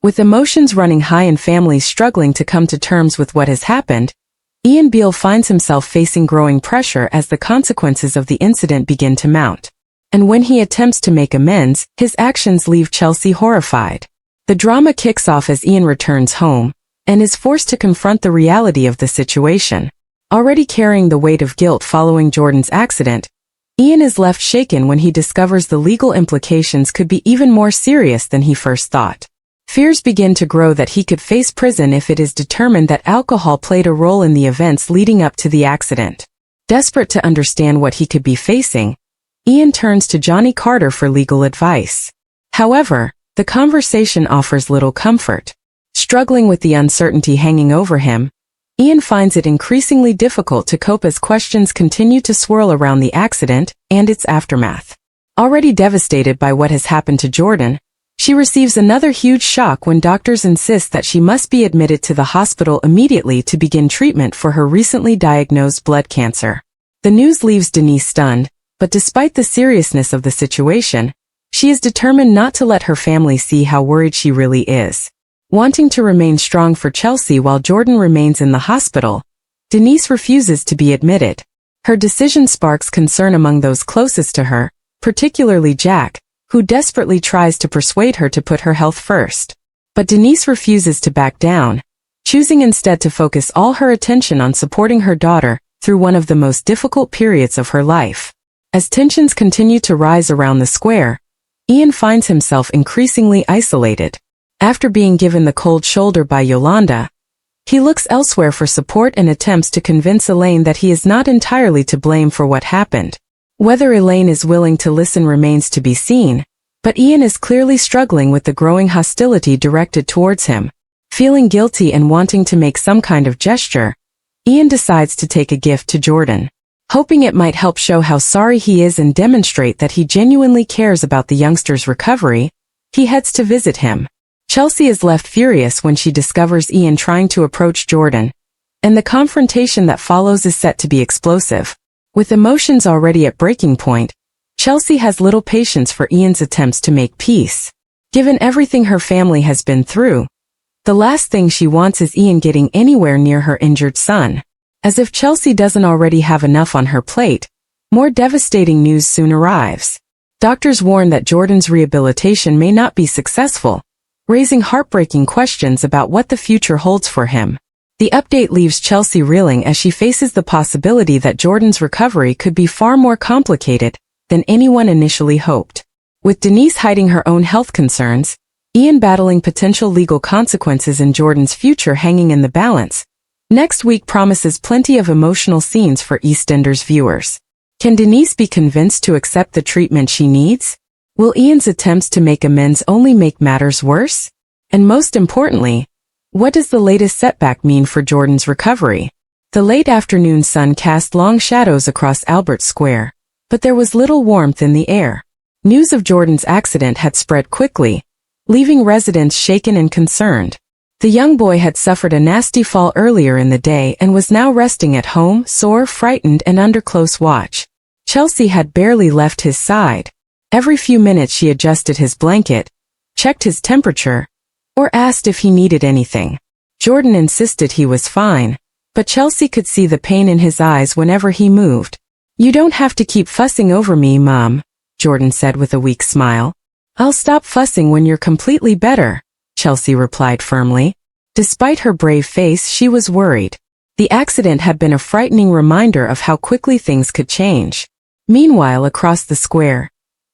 With emotions running high and families struggling to come to terms with what has happened, Ian Beale finds himself facing growing pressure as the consequences of the incident begin to mount. And when he attempts to make amends, his actions leave Chelsea horrified. The drama kicks off as Ian returns home and is forced to confront the reality of the situation. Already carrying the weight of guilt following Jordan's accident, Ian is left shaken when he discovers the legal implications could be even more serious than he first thought. Fears begin to grow that he could face prison if it is determined that alcohol played a role in the events leading up to the accident. Desperate to understand what he could be facing, Ian turns to Johnny Carter for legal advice. However, the conversation offers little comfort. Struggling with the uncertainty hanging over him, Ian finds it increasingly difficult to cope as questions continue to swirl around the accident and its aftermath. Already devastated by what has happened to Jordan, she receives another huge shock when doctors insist that she must be admitted to the hospital immediately to begin treatment for her recently diagnosed blood cancer. The news leaves Denise stunned, but despite the seriousness of the situation, she is determined not to let her family see how worried she really is. Wanting to remain strong for Chelsea while Jordan remains in the hospital, Denise refuses to be admitted. Her decision sparks concern among those closest to her, particularly Jack, who desperately tries to persuade her to put her health first. But Denise refuses to back down, choosing instead to focus all her attention on supporting her daughter through one of the most difficult periods of her life. As tensions continue to rise around the square, Ian finds himself increasingly isolated. After being given the cold shoulder by Yolanda, he looks elsewhere for support and attempts to convince Elaine that he is not entirely to blame for what happened. Whether Elaine is willing to listen remains to be seen, but Ian is clearly struggling with the growing hostility directed towards him. Feeling guilty and wanting to make some kind of gesture, Ian decides to take a gift to Jordan. Hoping it might help show how sorry he is and demonstrate that he genuinely cares about the youngster's recovery, he heads to visit him. Chelsea is left furious when she discovers Ian trying to approach Jordan, and the confrontation that follows is set to be explosive. With emotions already at breaking point, Chelsea has little patience for Ian's attempts to make peace. Given everything her family has been through, the last thing she wants is Ian getting anywhere near her injured son. As if Chelsea doesn't already have enough on her plate, more devastating news soon arrives. Doctors warn that Jordan's rehabilitation may not be successful, raising heartbreaking questions about what the future holds for him. The update leaves Chelsea reeling as she faces the possibility that Jordan's recovery could be far more complicated than anyone initially hoped. With Denise hiding her own health concerns, Ian battling potential legal consequences and Jordan's future hanging in the balance, next week promises plenty of emotional scenes for EastEnders viewers. Can Denise be convinced to accept the treatment she needs? Will Ian's attempts to make amends only make matters worse? And most importantly, what does the latest setback mean for Jordan's recovery? The late afternoon sun cast long shadows across Albert Square, but there was little warmth in the air. News of Jordan's accident had spread quickly, leaving residents shaken and concerned. The young boy had suffered a nasty fall earlier in the day and was now resting at home, sore, frightened, and under close watch. Chelsea had barely left his side. Every few minutes she adjusted his blanket, checked his temperature, or asked if he needed anything. Jordan insisted he was fine, but Chelsea could see the pain in his eyes whenever he moved. "You don't have to keep fussing over me, Mom," Jordan said with a weak smile. "I'll stop fussing when you're completely better," Chelsea replied firmly. Despite her brave face, she was worried. The accident had been a frightening reminder of how quickly things could change. Meanwhile, across the square,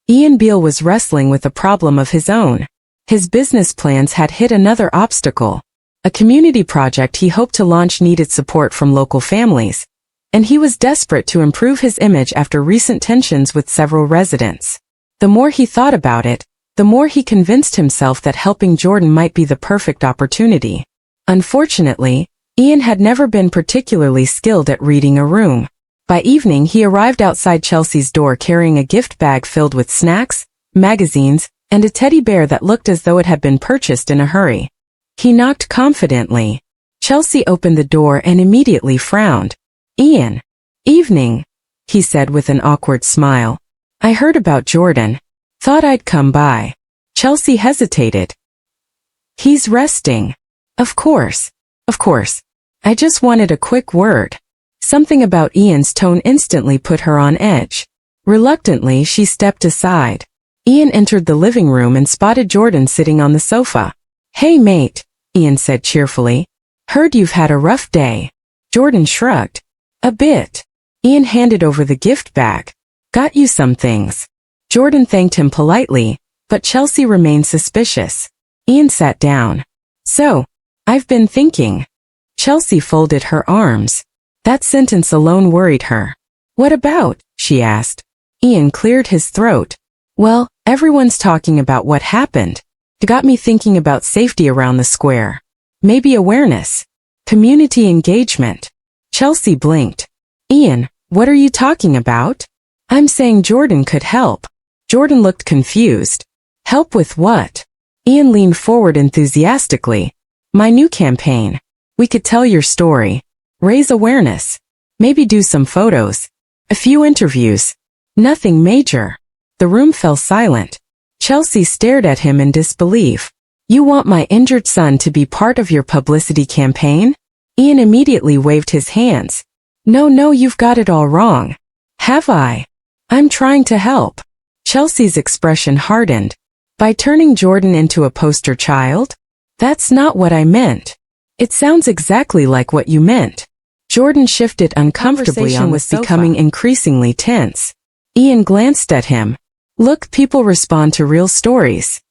Ian Beale was wrestling with a problem of his own. His business plans had hit another obstacle. A community project he hoped to launch needed support from local families, and he was desperate to improve his image after recent tensions with several residents. The more he thought about it, the more he convinced himself that helping Jordan might be the perfect opportunity. Unfortunately, Ian had never been particularly skilled at reading a room. By evening, he arrived outside Chelsea's door carrying a gift bag filled with snacks, magazines, and a teddy bear that looked as though it had been purchased in a hurry. He knocked confidently. Chelsea opened the door and immediately frowned. "Ian." "Evening," he said with an awkward smile. "I heard about Jordan. Thought I'd come by." Chelsea hesitated. He's resting. Of course. Of course. I just wanted a quick word. Something about Ian's tone instantly put her on edge. Reluctantly, she stepped aside. Ian entered the living room and spotted Jordan sitting on the sofa. Hey mate, Ian said cheerfully. Heard you've had a rough day. Jordan shrugged. A bit. Ian handed over the gift bag. Got you some things. Jordan thanked him politely, but Chelsea remained suspicious. Ian sat down. So, I've been thinking. Chelsea folded her arms. That sentence alone worried her. What about? She asked. Ian cleared his throat. Well, everyone's talking about what happened. It got me thinking about safety around the square. Maybe awareness. Community engagement. Chelsea blinked. Ian, what are you talking about? I'm saying Jordan could help. Jordan looked confused. Help with what? Ian leaned forward enthusiastically. My new campaign. We could tell your story. Raise awareness. Maybe do some photos. A few interviews. Nothing major. The room fell silent. Chelsea stared at him in disbelief. You want my injured son to be part of your publicity campaign? Ian immediately waved his hands. No, you've got it all wrong. Have I? I'm trying to help. Chelsea's expression hardened. By turning Jordan into a poster child? That's not what I meant. It sounds exactly like what you meant. Jordan shifted uncomfortably and was becoming increasingly tense. Ian glanced at him. Look, people respond to real stories.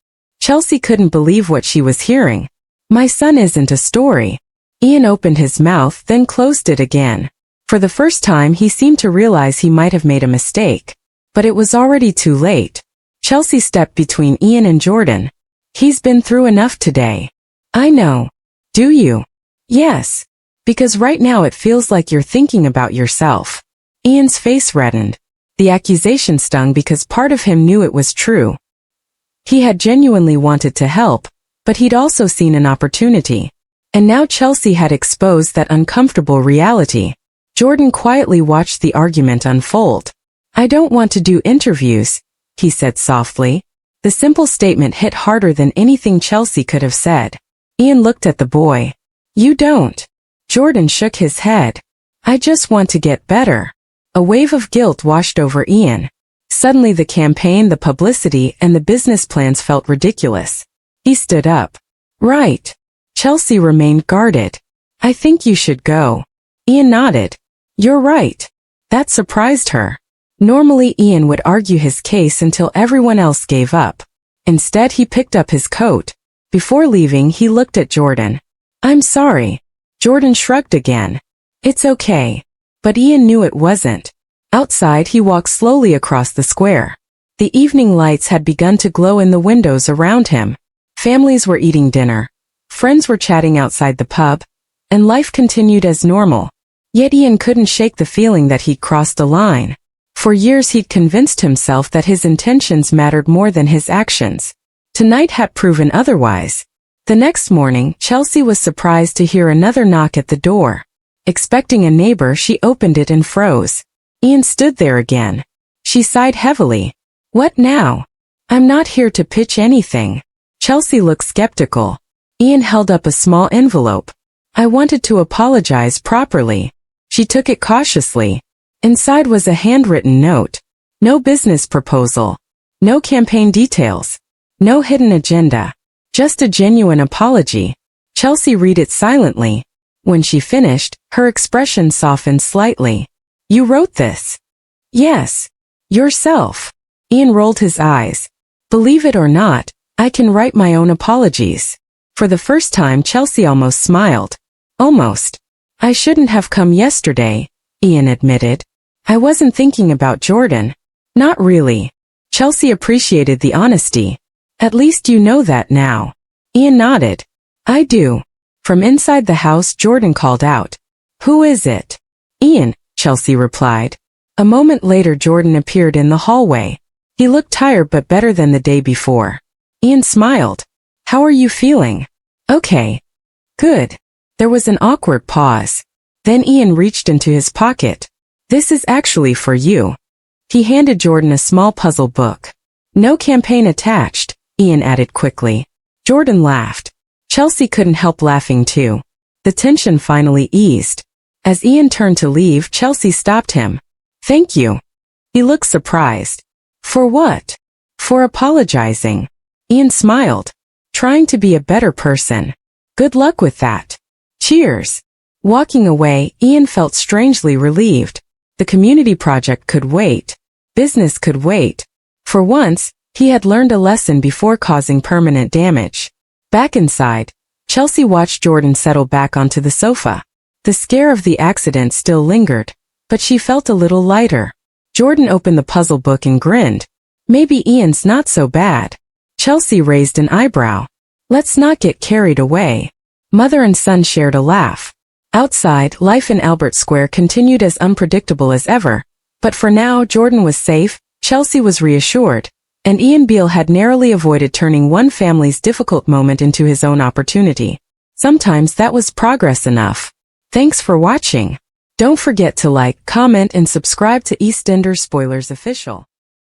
Chelsea couldn't believe what she was hearing. My son isn't a story. Ian opened his mouth, then closed it again. For the first time, he seemed to realize he might have made a mistake. But it was already too late. Chelsea stepped between Ian and Jordan. He's been through enough today. I know. Do you? Yes. Because right now it feels like you're thinking about yourself. Ian's face reddened. The accusation stung because part of him knew it was true. He had genuinely wanted to help, but he'd also seen an opportunity. And now Chelsea had exposed that uncomfortable reality. Jordan quietly watched the argument unfold. I don't want to do interviews, he said softly. The simple statement hit harder than anything Chelsea could have said. Ian looked at the boy. You don't. Jordan shook his head. I just want to get better. A wave of guilt washed over Ian. Suddenly the campaign, the publicity, and the business plans felt ridiculous. He stood up. Right. Chelsea remained guarded. I think you should go. Ian nodded. You're right. That surprised her. Normally Ian would argue his case until everyone else gave up. Instead he picked up his coat. Before leaving he looked at Jordan. I'm sorry. Jordan shrugged again. It's okay. But Ian knew it wasn't. Outside he walked slowly across the square. The evening lights had begun to glow in the windows around him. Families were eating dinner. Friends were chatting outside the pub. And life continued as normal. Yet Ian couldn't shake the feeling that he'd crossed a line. For years he'd convinced himself that his intentions mattered more than his actions. Tonight had proven otherwise. The next morning, Chelsea was surprised to hear another knock at the door. Expecting a neighbor, she opened it and froze. Ian stood there again. She sighed heavily. What now? I'm not here to pitch anything. Chelsea looked skeptical. Ian held up a small envelope. I wanted to apologize properly. She took it cautiously. Inside was a handwritten note. No business proposal. No campaign details. No hidden agenda. Just a genuine apology. Chelsea read it silently. When she finished, her expression softened slightly. You wrote this? Yes. Yourself. Ian rolled his eyes. Believe it or not, I can write my own apologies. For the first time Chelsea almost smiled. Almost. I shouldn't have come yesterday, Ian admitted. I wasn't thinking about Jordan. Not really. Chelsea appreciated the honesty. At least you know that now. Ian nodded. I do. From inside the house Jordan called out. Who is it? Ian, Chelsea replied. A moment later Jordan appeared in the hallway. He looked tired but better than the day before. Ian smiled. How are you feeling? Okay. Good. There was an awkward pause. Then Ian reached into his pocket. This is actually for you. He handed Jordan a small puzzle book. No campaign attached, Ian added quickly. Jordan laughed. Chelsea couldn't help laughing too. The tension finally eased. As Ian turned to leave, Chelsea stopped him. "Thank you." He looked surprised. "For what?" "For apologizing." Ian smiled. "Trying to be a better person. Good luck with that." "Cheers." Walking away, Ian felt strangely relieved. The community project could wait. Business could wait. For once, he had learned a lesson before causing permanent damage. Back inside, Chelsea watched Jordan settle back onto the sofa. The scare of the accident still lingered, but she felt a little lighter. Jordan opened the puzzle book and grinned. Maybe Ian's not so bad. Chelsea raised an eyebrow. Let's not get carried away. Mother and son shared a laugh. Outside, life in Albert Square continued as unpredictable as ever. But for now, Jordan was safe, Chelsea was reassured, and Ian Beale had narrowly avoided turning one family's difficult moment into his own opportunity. Sometimes that was progress enough. Thanks for watching. Don't forget to like, comment, and subscribe to EastEnders Spoilers Official.